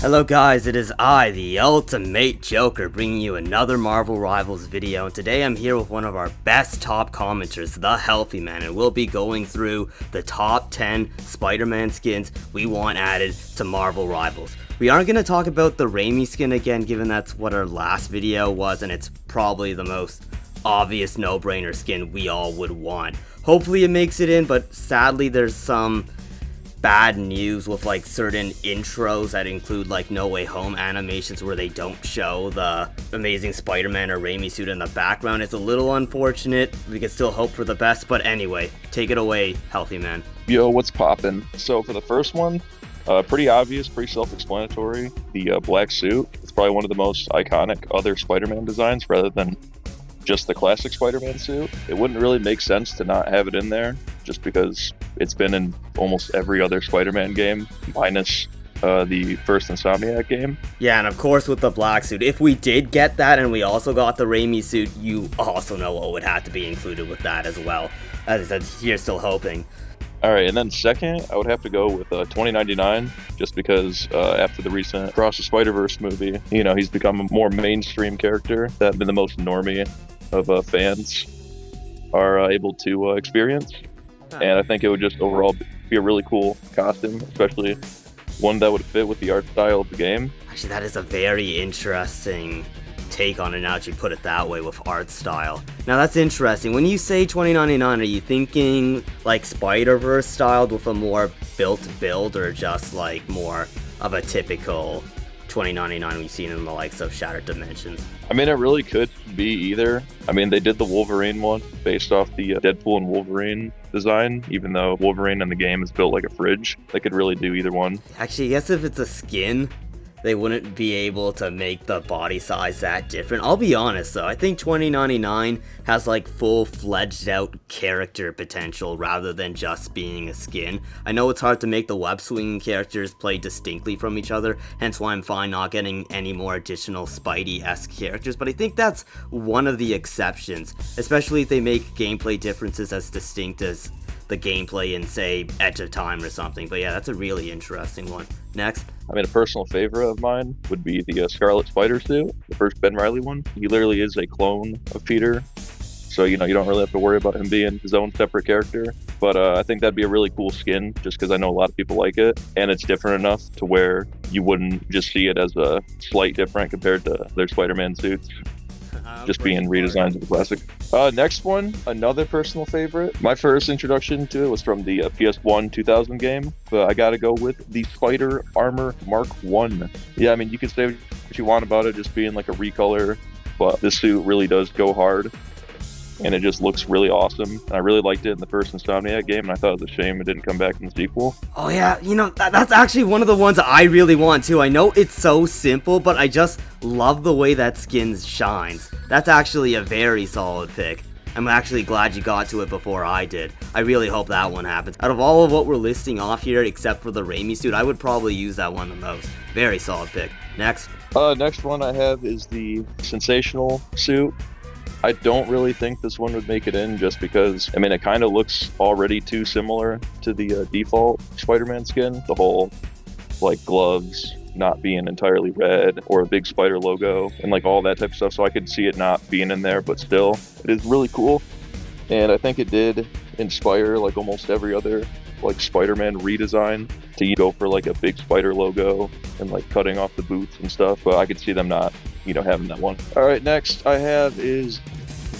Hello guys, it is I, the Ultimate Joker, bringing you another Marvel Rivals video, and today I'm here with one of our best top commenters, the Healthy Man, and we'll be going through the top 10 Spider-Man skins we want added to Marvel Rivals. We aren't going to talk about the Raimi skin again, given that's what our last video was, and it's probably the most obvious no-brainer skin we all would want. Hopefully it makes it in, but sadly there's some bad news with like certain intros that include like No Way Home animations where they don't show the Amazing Spider-Man or Raimi suit in the background. It's a little unfortunate. We can still hope for the best, but anyway, take it away, Healthy Man. Yo, what's poppin'? So for the first one, pretty obvious, pretty self-explanatory. The black suit. It's probably one of the most iconic other Spider-Man designs rather than just the classic Spider-Man suit. It wouldn't really make sense to not have it in there just because it's been in almost every other Spider-Man game minus the first Insomniac game. Yeah, and of course with the black suit, if we did get that and we also got the Raimi suit, you also know what would have to be included with that as well. As I said, you're still hoping. Alright, and then second, I would have to go with 2099, just because after the recent Across the Spider-Verse movie, you know, he's become a more mainstream character that the most normie of fans are able to experience. And I think it would just overall be a really cool costume, especially one that would fit with the art style of the game. Actually, that is a very interesting take on it now that you put it that way with art style. Now that's interesting. When you say 2099, are you thinking like Spider-Verse styled with a more built build, or just like more of a typical 2099 we've seen in the likes of Shattered Dimensions? I mean, it really could be either. I mean, they did the Wolverine one based off the Deadpool and Wolverine design, even though Wolverine in the game is built like a fridge. They could really do either one. Actually, I guess if it's a skin, they wouldn't be able to make the body size that different. I'll be honest though, I think 2099 has like full-fledged out character potential rather than just being a skin. I know it's hard to make the web-swinging characters play distinctly from each other, hence why I'm fine not getting any more additional Spidey-esque characters, but I think that's one of the exceptions, especially if they make gameplay differences as distinct as the gameplay in, say, Edge of Time or something. But yeah, that's a really interesting one. Next. I mean, a personal favorite of mine would be the Scarlet Spider suit, the first Ben Reilly one. He literally is a clone of Peter, so you know, you don't really have to worry about him being his own separate character. But I think that'd be a really cool skin, just because I know a lot of people like it, and it's different enough to where you wouldn't just see it as a slight different compared to their Spider-Man suits. Just being redesigns of the classic. Next one, another personal favorite. My first introduction to it was from the PS1 2000 game, but I gotta go with the Spider Armor Mark 1. Yeah, I mean, you can say what you want about it just being like a recolor, but this suit really does go hard, and it just looks really awesome. And I really liked it in the first Insomniac game, and I thought it was a shame it didn't come back in the sequel. Oh yeah, you know, that's actually one of the ones I really want too. I know it's so simple, but I just love the way that skin shines. That's actually a very solid pick. I'm actually glad you got to it before I did. I really hope that one happens. Out of all of what we're listing off here, except for the Raimi suit, I would probably use that one the most. Very solid pick. Next. Next one I have is the Sensational suit. I don't really think this one would make it in just because, I mean, it kind of looks already too similar to the default Spider-Man skin. The whole, like, gloves not being entirely red, or a big spider logo, and like all that type of stuff. So I could see it not being in there, but still, it is really cool. And I think it did inspire like almost every other like Spider-Man redesign to go for like a big spider logo and like cutting off the boots and stuff. But I could see them not, you know, having that one. All right, next I have is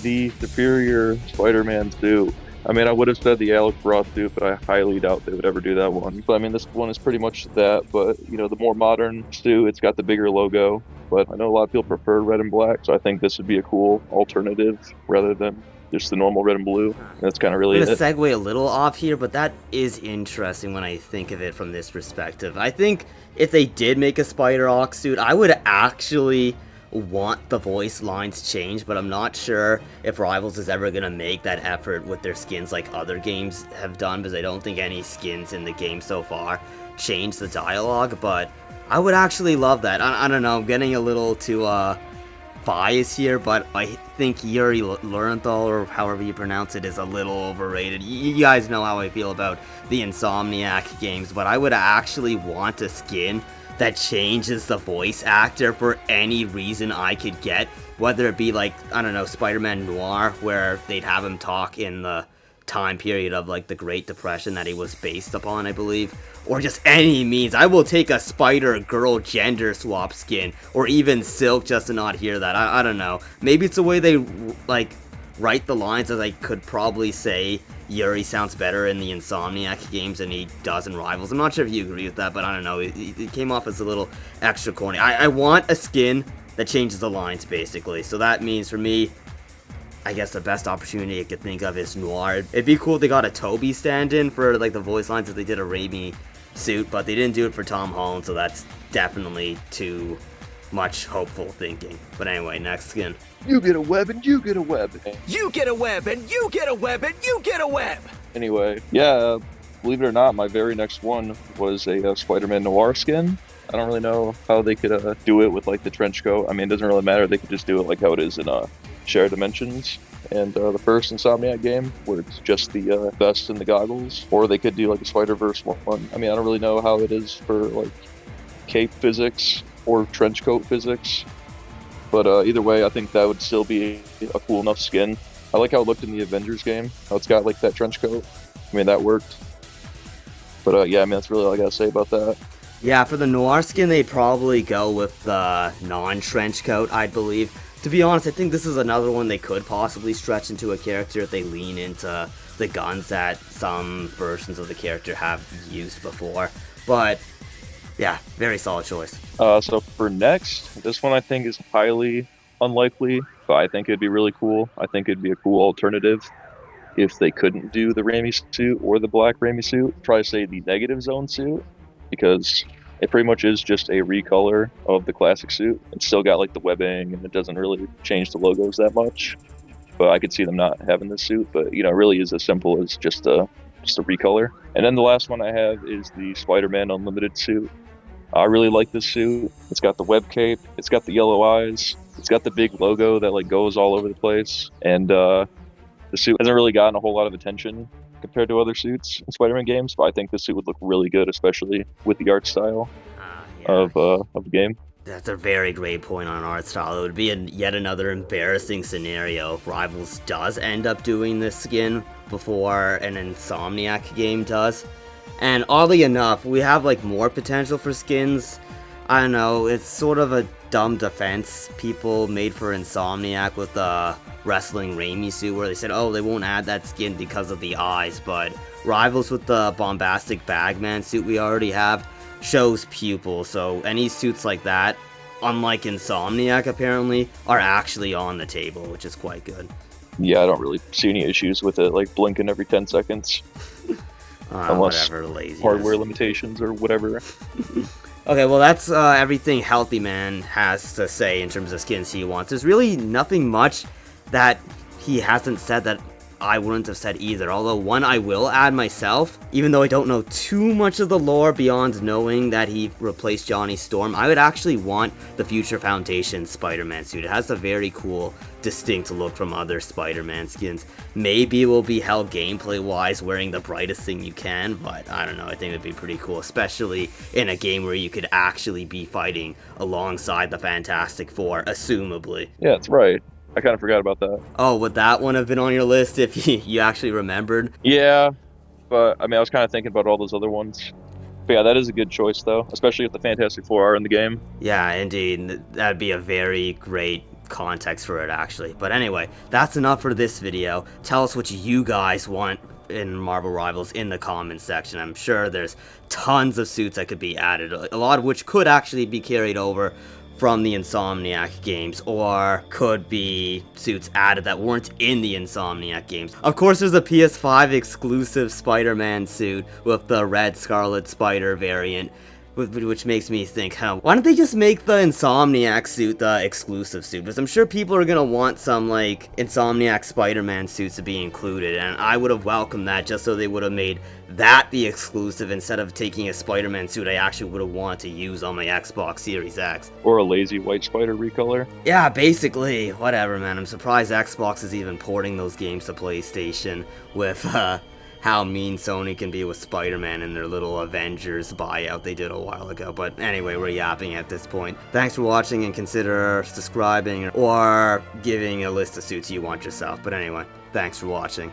the Superior Spider-Man suit. I mean, I would have said the Alex Ross suit, but I highly doubt they would ever do that one. But I mean, this one is pretty much that, but you know, the more modern suit, it's got the bigger logo. But I know a lot of people prefer red and black, so I think this would be a cool alternative rather than just the normal red and blue. That's kind of really I'm gonna segue a little off here, but that is interesting when I think of it from this perspective. I think if they did make a Spider-Ox suit, I would actually want the voice lines changed, but I'm not sure if Rivals is ever gonna make that effort with their skins like other games have done, because I don't think any skins in the game so far change the dialogue. But I would actually love that. I don't know, I'm getting a little too bias here, but I think Yuri Lowenthal, or however you pronounce it, is a little overrated. You guys know how I feel about the Insomniac games, but I would actually want a skin that changes the voice actor for any reason I could get, whether it be like, I don't know, Spider-Man Noir, where they'd have him talk in the time period of like the Great Depression that he was based upon, I believe, or just any means. I will take a Spider-Girl gender swap skin, or even Silk, just to not hear that. I don't know. Maybe it's the way they like write the lines, as I could probably say Yuri sounds better in the Insomniac games than he does in Rivals. I'm not sure if you agree with that, but I don't know. It came off as a little extra corny. I want a skin that changes the lines, basically. So that means for me, I guess the best opportunity I could think of is Noir. It'd be cool if they got a Toby stand-in for like the voice lines if they did a Raimi suit, but they didn't do it for Tom Holland, so that's definitely too much hopeful thinking. But anyway, next skin. You get a web and you get a web. You get a web and you get a web and you get a web. Anyway, yeah, believe it or not, my very next one was a Spider-Man Noir skin. I don't really know how they could do it with like the trench coat. I mean, it doesn't really matter. They could just do it like how it is in Shared Dimensions and the first Insomniac game, where it's just the vest and the goggles. Or they could do like a Spider-Verse one. I mean, I don't really know how it is for like cape physics or trench coat physics, but either way, I think that would still be a cool enough skin. I like how it looked in the Avengers game, how it's got like that trench coat. I mean, that worked. But yeah, I mean, that's really all I gotta say about that. Yeah, for the Noir skin, they'd probably go with the non-trench coat, I believe. To be honest, I think this is another one they could possibly stretch into a character if they lean into the guns that some versions of the character have used before. But yeah, very solid choice. So for next, this one I think is highly unlikely, but I think it'd be really cool. I think it'd be a cool alternative if they couldn't do the Raimi suit or the black Raimi suit. Try to say the Negative Zone suit, because it pretty much is just a recolor of the classic suit. It's still got like the webbing, and it doesn't really change the logos that much. But I could see them not having this suit, but you know, it really is as simple as just a recolor. And then the last one I have is the Spider-Man Unlimited suit. I really like this suit. It's got the web cape, it's got the yellow eyes, it's got the big logo that like goes all over the place, and the suit hasn't really gotten a whole lot of attention compared to other suits in Spider-Man games, but I think this suit would look really good, especially with the art style of the game. That's a very great point on art style. It would be yet another embarrassing scenario if Rivals does end up doing this skin before an Insomniac game does. And oddly enough, we have like more potential for skins. I don't know, it's sort of a dumb defense people made for Insomniac with the wrestling Raimi suit, where they said, oh, they won't add that skin because of the eyes, but Rivals with the bombastic Bagman suit we already have shows pupils, so any suits like that, unlike Insomniac apparently, are actually on the table, which is quite good. Yeah, I don't really see any issues with it, like blinking every 10 seconds. Unless whatever, laziness. Hardware limitations or whatever. Okay, well that's everything Healthy Man has to say in terms of skins he wants. There's really nothing much that he hasn't said that I wouldn't have said either, although one I will add myself, even though I don't know too much of the lore beyond knowing that he replaced Johnny Storm. I would actually want the Future Foundation Spider-Man suit. It has a very cool, distinct look from other Spider-Man skins. Maybe it will be hell gameplay-wise wearing the brightest thing you can, but I don't know, I think it would be pretty cool, especially in a game where you could actually be fighting alongside the Fantastic Four, assumably. Yeah, that's right. I kind of forgot about that. Oh, would that one have been on your list if you actually remembered? Yeah, but I mean, I was kind of thinking about all those other ones. But yeah, that is a good choice, though, especially if the Fantastic Four are in the game. Yeah, indeed. That'd be a very great context for it, actually. But anyway, that's enough for this video. Tell us what you guys want in Marvel Rivals in the comments section. I'm sure there's tons of suits that could be added, a lot of which could actually be carried over from the Insomniac games, or could be suits added that weren't in the Insomniac games. Of course, there's a PS5 exclusive Spider-Man suit with the Red Scarlet Spider variant, which makes me think, why don't they just make the Insomniac suit the exclusive suit? Because I'm sure people are gonna want some, like, Insomniac Spider-Man suits to be included, and I would have welcomed that just so they would have made that the exclusive instead of taking a Spider-Man suit I actually would have wanted to use on my Xbox Series X. Or a lazy white spider recolor. Yeah, basically, whatever, man. I'm surprised Xbox is even porting those games to PlayStation with, how mean Sony can be with Spider-Man in their little Avengers buyout they did a while ago. But anyway, we're yapping at this point. Thanks for watching, and consider subscribing or giving a list of suits you want yourself. But anyway, thanks for watching.